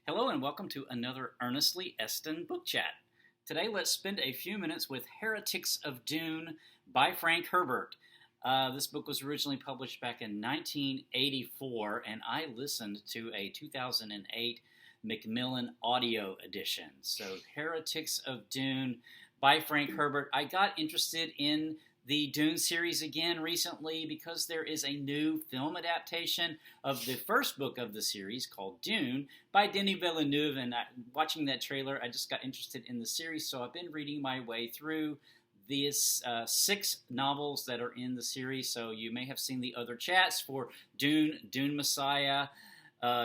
Hello and welcome to another Earnestly Eston book chat. Today let's spend a few minutes with Heretics of Dune by Frank Herbert. This book was originally published back in 1984 and I listened to a 2008 MacMillan audio edition. So Heretics of Dune by Frank Herbert. I got interested in the Dune series again recently because there is a new film adaptation of the first book of the series called Dune by Denis Villeneuve, and watching that trailer I just got interested in the series, so I've been reading my way through these 6 novels that are in the series. So you may have seen the other chats for Dune, Dune Messiah,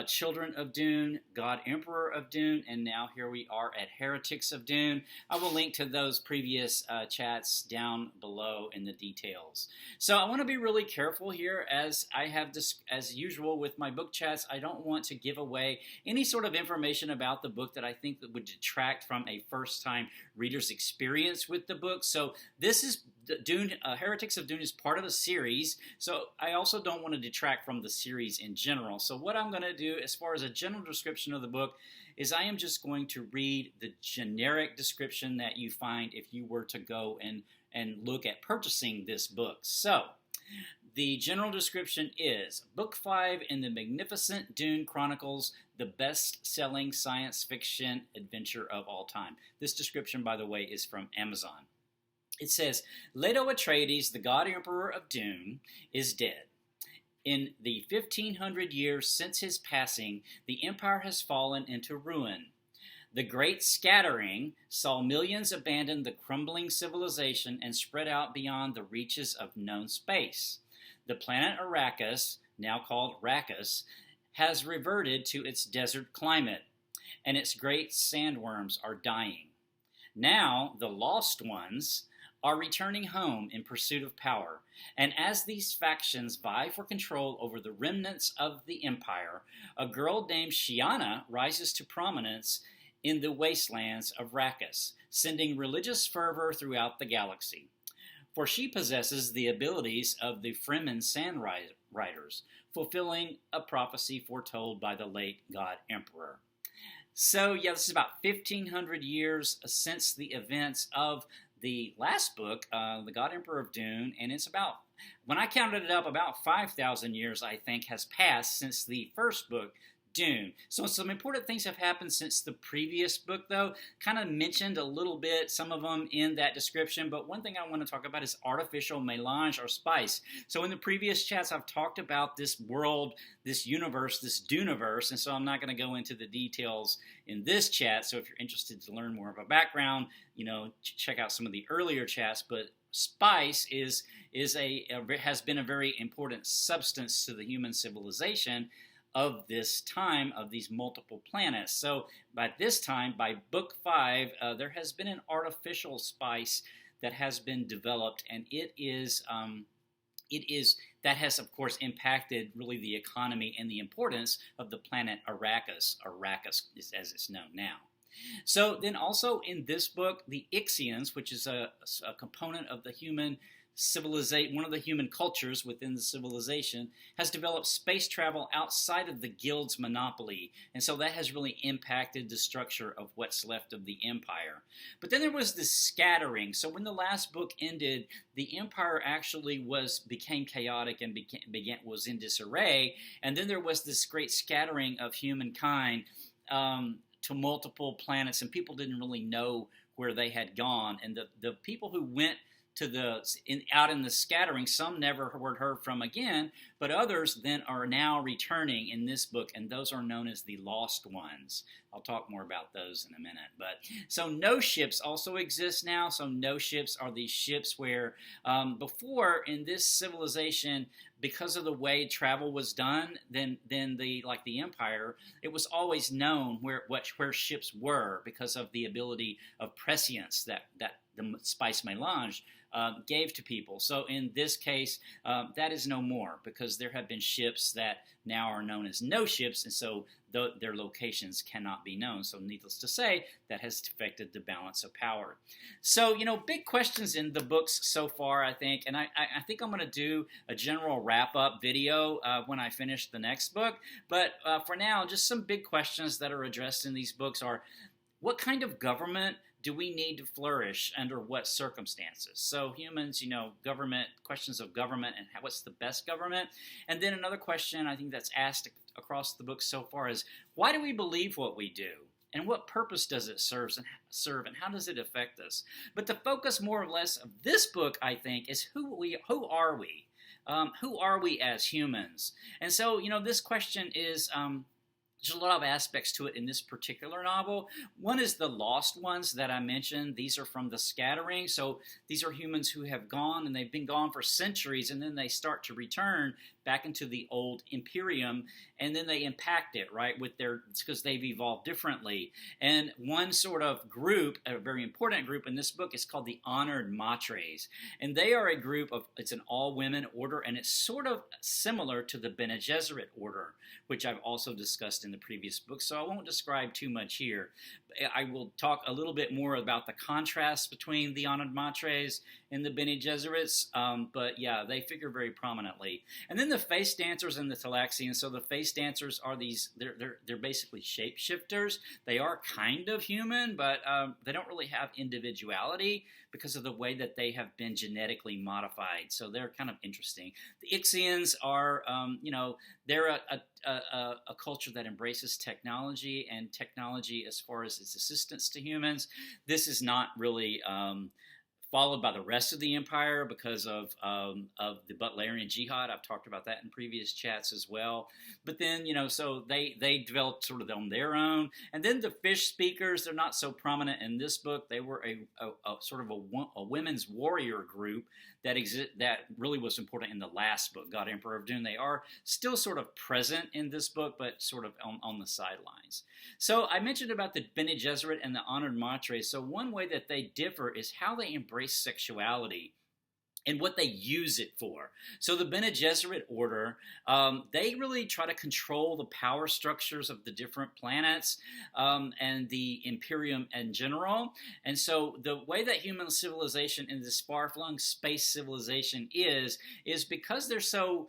Children of Dune, God Emperor of Dune, and now here we are at Heretics of Dune. I will link to those previous chats down below in the details. So I want to be really careful here, as I have as usual with my book chats. I don't want to give away any sort of information about the book that I think that would detract from a first-time reader's experience with the book. So this is Dune, Heretics of Dune is part of a series, so I also don't want to detract from the series in general. So what I'm going to do as far as a general description of the book is I am just going to read the generic description that you find if you were to go and look at purchasing this book. So the general description is Book 5 in the Magnificent Dune Chronicles, the best-selling science fiction adventure of all time. This description, by the way, is from Amazon. It says, Leto Atreides, the God Emperor of Dune, is dead. In the 1500 years since his passing, the empire has fallen into ruin. The Great Scattering saw millions abandon the crumbling civilization and spread out beyond the reaches of known space. The planet Arrakis, now called Arrakis, has reverted to its desert climate, and its great sandworms are dying. Now, the Lost Ones are returning home in pursuit of power, and as these factions vie for control over the remnants of the empire, a girl named Shiana rises to prominence in the wastelands of Arrakis, sending religious fervor throughout the galaxy. For she possesses the abilities of the Fremen Sand Riders, fulfilling a prophecy foretold by the late God Emperor. So, yeah, this is about 1,500 years since the events of the last book, The God Emperor of Dune, and it's about, when I counted it up, about 5,000 years, I think, has passed since the first book, Dune. So some important things have happened since the previous book, though. Kind of mentioned a little bit, some of them in that description, but one thing I want to talk about is artificial melange or spice. So in the previous chats, I've talked about this world, this universe, this Duneverse, and so I'm not going to go into the details in this chat. So if you're interested to learn more of a background, check out some of the earlier chats, but spice has been a very important substance to the human civilization of this time, of these multiple planets. So by this time, by book 5, there has been an artificial spice that has been developed, and that has, of course, impacted really the economy and the importance of the planet Arrakis. Arrakis is as it's known now. So then also in this book, the Ixians, which is a component of the human civilization, one of the human cultures within the civilization, has developed space travel outside of the guild's monopoly, and so that has really impacted the structure of what's left of the empire. But then there was this scattering. So when the last book ended, the empire actually became chaotic and was in disarray, and then there was this great scattering of humankind to multiple planets, and people didn't really know where they had gone. And the people who went out in the scattering, some never were heard from again, but others then are now returning in this book, and those are known as the Lost Ones. I'll talk more about those in a minute. But so no ships also exist now. So no ships are these ships where before in this civilization, because of the way travel was done, then the empire, it was always known where ships were because of the ability of prescience that the spice melange gave to people. So in this case, that is no more because because there have been ships that now are known as no ships, and so their locations cannot be known. So needless to say, that has affected the balance of power. So, big questions in the books so far, I think, and I think I'm going to do a general wrap-up video when I finish the next book. But for now, just some big questions that are addressed in these books are, what kind of government do we need to flourish under what circumstances? So humans, government, questions of government and what's the best government. And then another question I think that's asked across the book so far is, why do we believe what we do? And what purpose does it serve, and how does it affect us? But the focus more or less of this book, I think, is who are we? Who are we as humans? And so, this question is... there's a lot of aspects to it in this particular novel. One is the lost ones that I mentioned. These are from the Scattering. So these are humans who have gone, and they've been gone for centuries, and then they start to return back into the old Imperium, and then they impact it, right, because they've evolved differently. And one sort of group, a very important group in this book, is called the Honored Matres. And they are a group it's an all-women order, and it's sort of similar to the Bene Gesserit order, which I've also discussed in the previous book, so I won't describe too much here. I will talk a little bit more about the contrast between the Honored Matres and the Bene Gesserits, but yeah, they figure very prominently. And then the Face Dancers and the Talaxians. So the Face Dancers are they're basically shapeshifters. They are kind of human, but they don't really have individuality because of the way that they have been genetically modified. So they're kind of interesting. The Ixians are, they're a culture that embraces technology, and technology as far as its assistance to humans. This is not really followed by the rest of the empire because of the Butlerian Jihad. I've talked about that in previous chats as well. But then, so they developed sort of on their own. And then the Fish Speakers, they're not so prominent in this book. They were a sort of a women's warrior group that really was important in the last book, God Emperor of Dune. They are still sort of present in this book, but sort of on the sidelines. So I mentioned about the Bene Gesserit and the Honored Matres. So one way that they differ is how they embrace sexuality and what they use it for. So the Bene Gesserit order, they really try to control the power structures of the different planets and the Imperium in general. And so the way that human civilization in this far-flung space civilization is because they're so...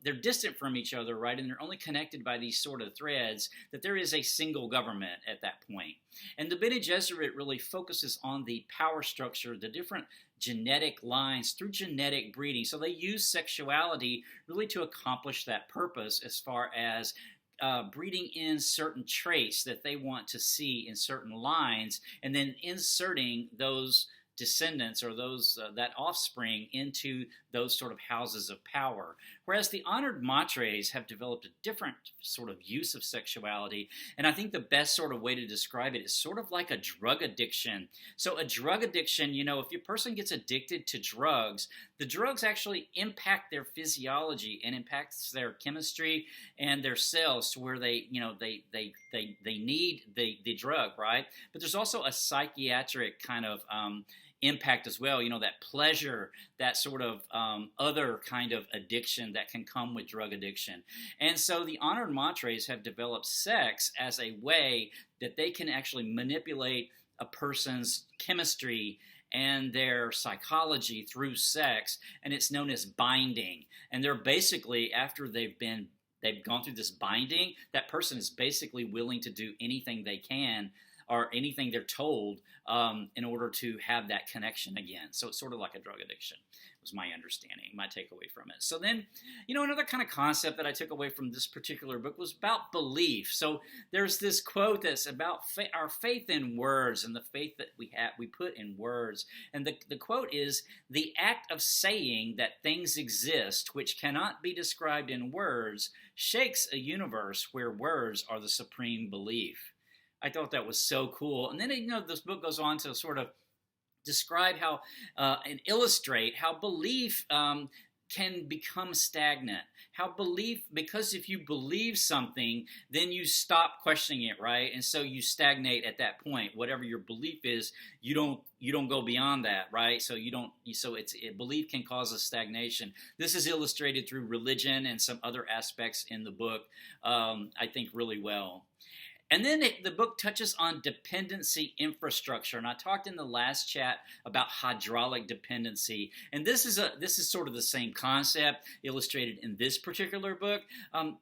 they're distant from each other, right? And they're only connected by these sort of threads, that there is a single government at that point. And the Bene Gesserit really focuses on the power structure, the different genetic lines through genetic breeding. So they use sexuality really to accomplish that purpose as far as breeding in certain traits that they want to see in certain lines, and then inserting those descendants or those that offspring into those sort of houses of power. Whereas the Honored Matres have developed a different sort of use of sexuality, and I think the best sort of way to describe it is sort of like a drug addiction. So a drug addiction, if your person gets addicted to drugs, the drugs actually impact their physiology and impacts their chemistry and their cells to where they need the drug, right? But there's also a psychiatric kind of impact as well, that pleasure, that sort of other kind of addiction that can come with drug addiction. And so the Honored Matres have developed sex as a way that they can actually manipulate a person's chemistry and their psychology through sex, and it's known as binding. And they're basically, after they've gone through this binding, that person is basically willing to do anything they can or anything they're told in order to have that connection again. So it's sort of like a drug addiction, was my understanding, my takeaway from it. So then, another kind of concept that I took away from this particular book was about belief. So there's this quote that's about our faith in words and the faith that we put in words. And the quote is, "The act of saying that things exist which cannot be described in words shakes a universe where words are the supreme belief." I thought that was so cool. And then, this book goes on to sort of describe how and illustrate how belief can become stagnant. How belief, because if you believe something, then you stop questioning it, right? And so you stagnate at that point. Whatever your belief is, you don't go beyond that, right? So belief can cause a stagnation. This is illustrated through religion and some other aspects in the book, I think, really well. And then the book touches on dependency infrastructure, and I talked in the last chat about hydraulic dependency, and this is sort of the same concept illustrated in this particular book,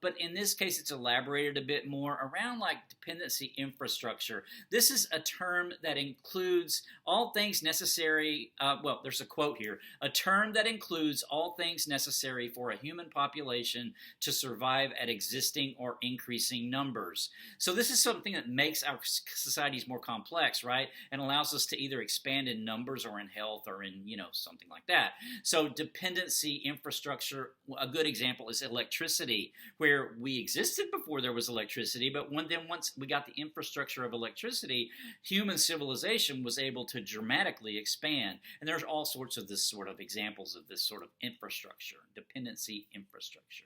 but in this case it's elaborated a bit more around like dependency infrastructure. This is a term that includes all things necessary. Well, there's a quote here: a term that includes all things necessary for a human population to survive at existing or increasing numbers. So this is something that makes our societies more complex, right? And allows us to either expand in numbers or in health or in, something like that. So dependency infrastructure, a good example is electricity, where we existed before there was electricity, but once we got the infrastructure of electricity, human civilization was able to dramatically expand. And there's all sorts of this sort of examples of this sort of infrastructure, dependency infrastructure.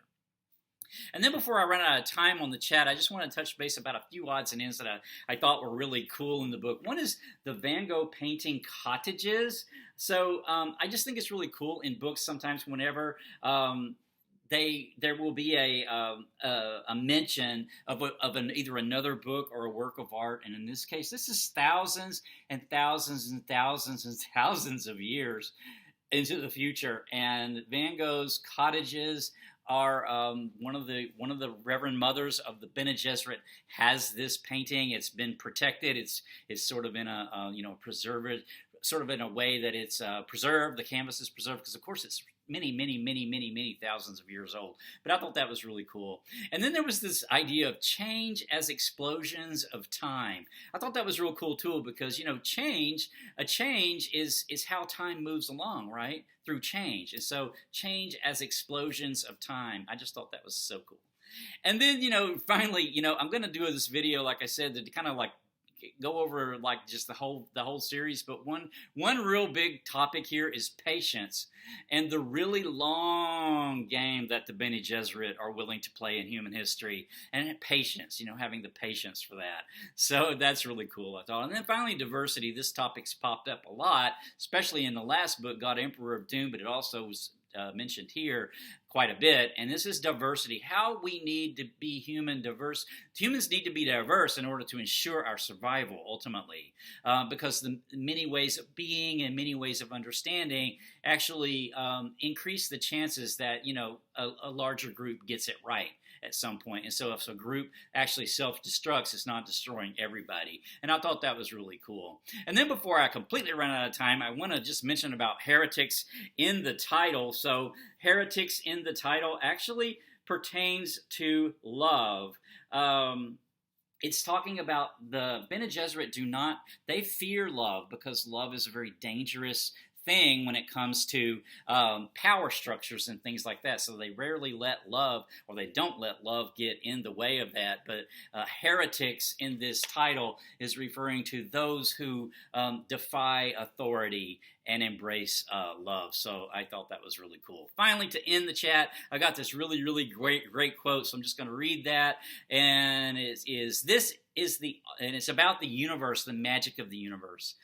And then before I run out of time on the chat, I just want to touch base about a few odds and ends that I thought were really cool in the book. One is the Van Gogh painting Cottages. So I just think it's really cool in books sometimes whenever there will be a mention of either another book or a work of art. And in this case, this is thousands and thousands and thousands and thousands of years into the future. And Van Gogh's Cottages are one of the Reverend Mothers of the Bene Gesserit has this painting. It's been protected. It's sort of in a preserved, sort of in a way that it's preserved. The canvas is preserved because, of course, it's many thousands of years old. But I thought that was really cool. And then there was this idea of change as explosions of time. I thought that was real cool too, because a change is how time moves along, right? Through change. And so change as explosions of time. I just thought that was so cool. And then, finally, I'm going to do this video, like I said, to kind of like go over like just the whole series, but one real big topic here is patience and the really long game that the Bene Gesserit are willing to play in human history, and patience, having the patience for that. So that's really cool, I thought. And then finally, diversity. This topic's popped up a lot, especially in the last book, God Emperor of Dune, but it also was mentioned here quite a bit, and this is diversity. How we need to be diverse. Humans need to be diverse in order to ensure our survival, ultimately, because the many ways of being and many ways of understanding actually increase the chances that a larger group gets it right at some point. And so if a group actually self-destructs, it's not destroying everybody. And I thought that was really cool. And then before I completely run out of time, I want to just mention about heretics in the title. So heretics in the title actually pertains to love. It's talking about the Bene Gesserit they fear love because love is a very dangerous thing when it comes to power structures and things like that. So they rarely let love, or they don't let love get in the way of that. But heretics in this title is referring to those who defy authority and embrace love. So I thought that was really cool. Finally, to end the chat, I got this really great quote, so I'm just going to read that. And it's about the universe, the magic of the universe.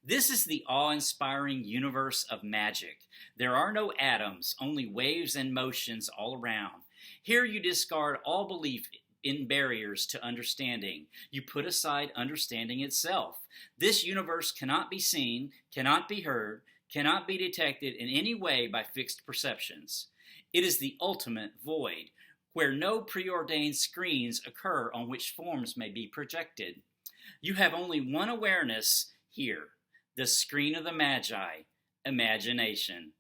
This is the awe-inspiring universe of magic. There are no atoms, only waves and motions all around. Here you discard all belief in barriers to understanding. You put aside understanding itself. This universe cannot be seen, cannot be heard, cannot be detected in any way by fixed perceptions. It is the ultimate void, where no preordained screens occur on which forms may be projected. You have only one awareness here. The screen of the Magi, imagination.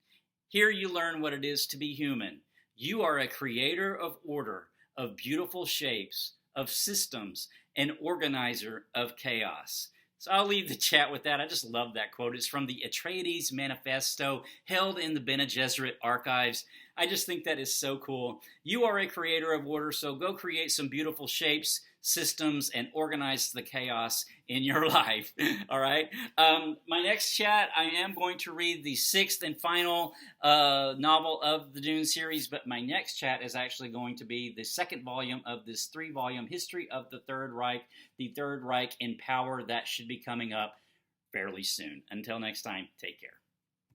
Here you learn what it is to be human. You are a creator of order, of beautiful shapes, of systems, an organizer of chaos. So I'll leave the chat with that. I just love that quote. It's from the Atreides Manifesto, held in the Bene Gesserit archives. I just think that is so cool. You are a creator of order, so go create some beautiful shapes, systems and organize the chaos in your life. All right. My next chat, I am going to read the sixth and final novel of the Dune series, but my next chat is actually going to be the second volume of this 3-volume history of the Third Reich, the Third Reich in Power. That should be coming up fairly soon. Until next time, take care.